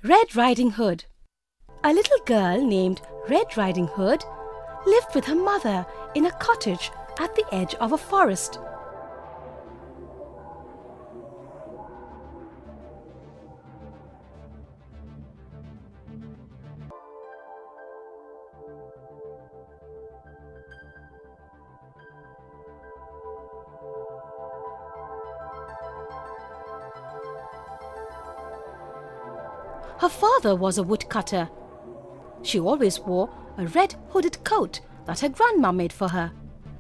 Red Riding Hood. A little girl named Red Riding Hood lived with her mother in a cottage at the edge of a forest. Her father was a woodcutter. She always wore a red hooded coat that her grandma made for her.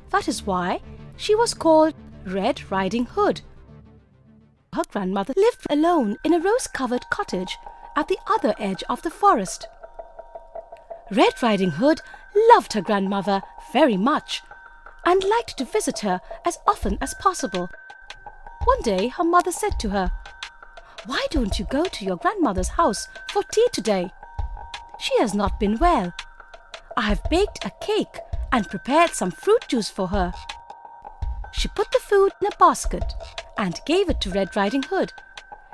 That is why she was called Red Riding Hood. Her grandmother lived alone in a rose-covered cottage at the other edge of the forest. Red Riding Hood loved her grandmother very much and liked to visit her as often as possible. One day her mother said to her, "Why don't you go to your grandmother's house for tea today? She has not been well. I have baked a cake and prepared some fruit juice for her." She put the food in a basket and gave it to Red Riding Hood.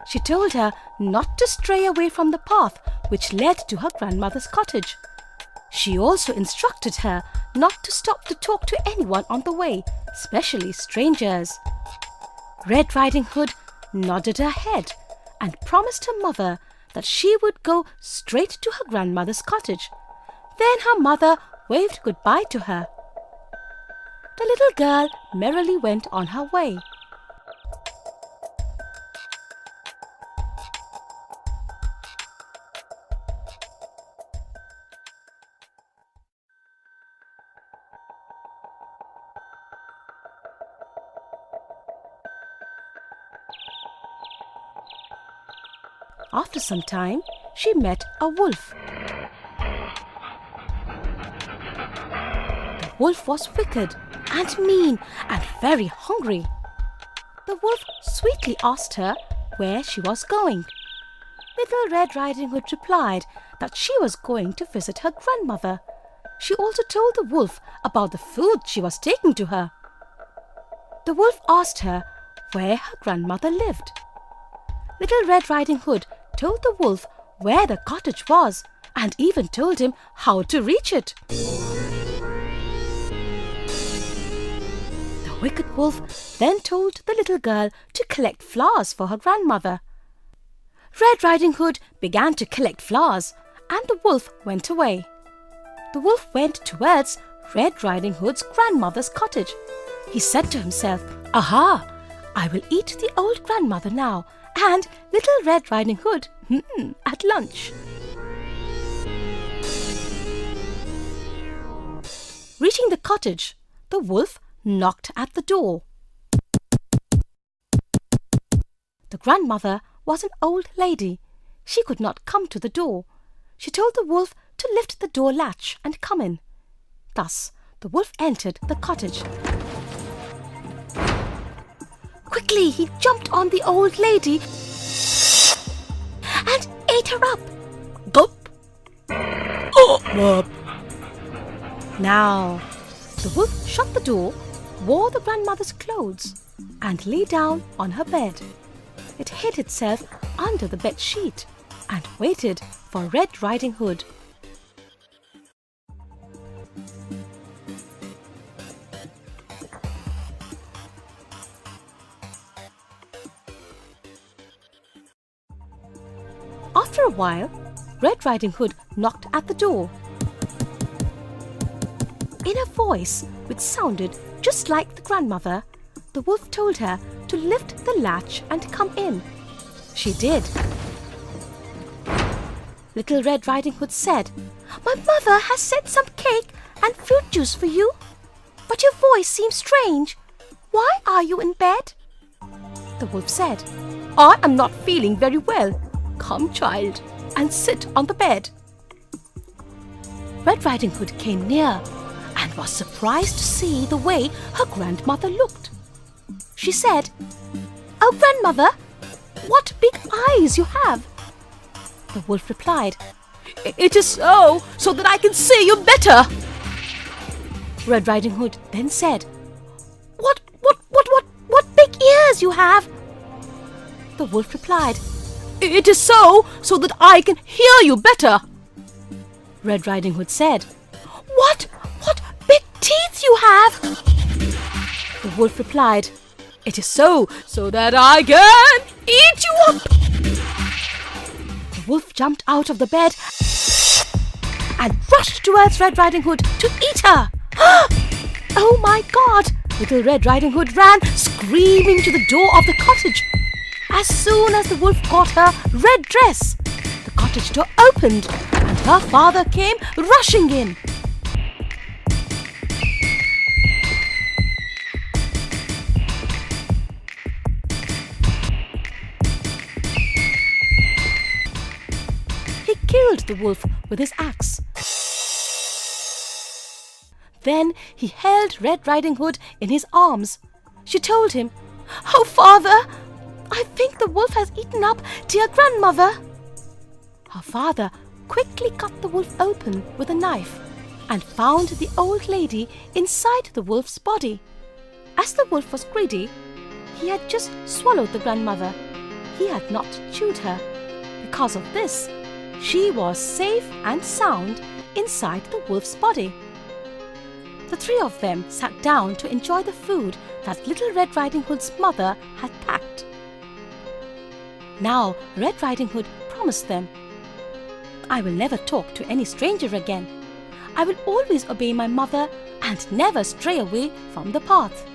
She told her not to stray away from the path which led to her grandmother's cottage. She also instructed her not to stop to talk to anyone on the way, especially strangers. Red Riding Hood nodded her head and promised her mother that she would go straight to her grandmother's cottage. Then her mother waved goodbye to her. The little girl merrily went on her way. After some time, she met a wolf. The wolf was wicked and mean and very hungry. The wolf sweetly asked her where she was going. Little Red Riding Hood replied that she was going to visit her grandmother. She also told the wolf about the food she was taking to her. The wolf asked her where her grandmother lived. Little Red Riding Hood told the wolf where the cottage was and even told him how to reach it. The wicked wolf then told the little girl to collect flowers for her grandmother. Red Riding Hood began to collect flowers and the wolf went away. The wolf went towards Red Riding Hood's grandmother's cottage. He said to himself, "Aha! I will eat the old grandmother now and Little Red Riding Hood at lunch." Reaching the cottage, the wolf knocked at the door. The grandmother was an old lady. She could not come to the door. She told the wolf to lift the door latch and come in. Thus, the wolf entered the cottage. Quickly, he jumped on the old lady and ate her up. Gulp! Now, the wolf shut the door, wore the grandmother's clothes, and lay down on her bed. It hid itself under the bed sheet and waited for Red Riding Hood. After a while, Red Riding Hood knocked at the door. In a voice which sounded just like the grandmother, the wolf told her to lift the latch and come in. She did. Little Red Riding Hood said, "My mother has sent some cake and fruit juice for you, but your voice seems strange. Why are you in bed?" The wolf said, "I am not feeling very well. Come, child, and sit on the bed." Red Riding Hood came near and was surprised to see the way her grandmother looked. She said, "Oh, grandmother, what big eyes you have!" The wolf replied, "It is so that I can see you better." Red Riding Hood then said, What big ears you have!" The wolf replied, It is so that I can hear you better, Red Riding Hood said. What big teeth you have! The wolf replied, It is so that I can eat you up! The wolf jumped out of the bed and rushed towards Red Riding Hood to eat her. Oh my God! Little Red Riding Hood ran screaming to the door of the cottage. As soon as the wolf got her red dress, the cottage door opened and her father came rushing in. He killed the wolf with his axe. Then he held Red Riding Hood in his arms. She told him, Oh, father, I think the wolf has eaten up dear grandmother. Her father quickly cut the wolf open with a knife and found the old lady inside the wolf's body. As the wolf was greedy, he had just swallowed the grandmother. He had not chewed her. Because of this, she was safe and sound inside the wolf's body. The three of them sat down to enjoy the food that Little Red Riding Hood's mother had packed. Now Red Riding Hood promised them, I will never talk to any stranger again. I will always obey my mother and never stray away from the path.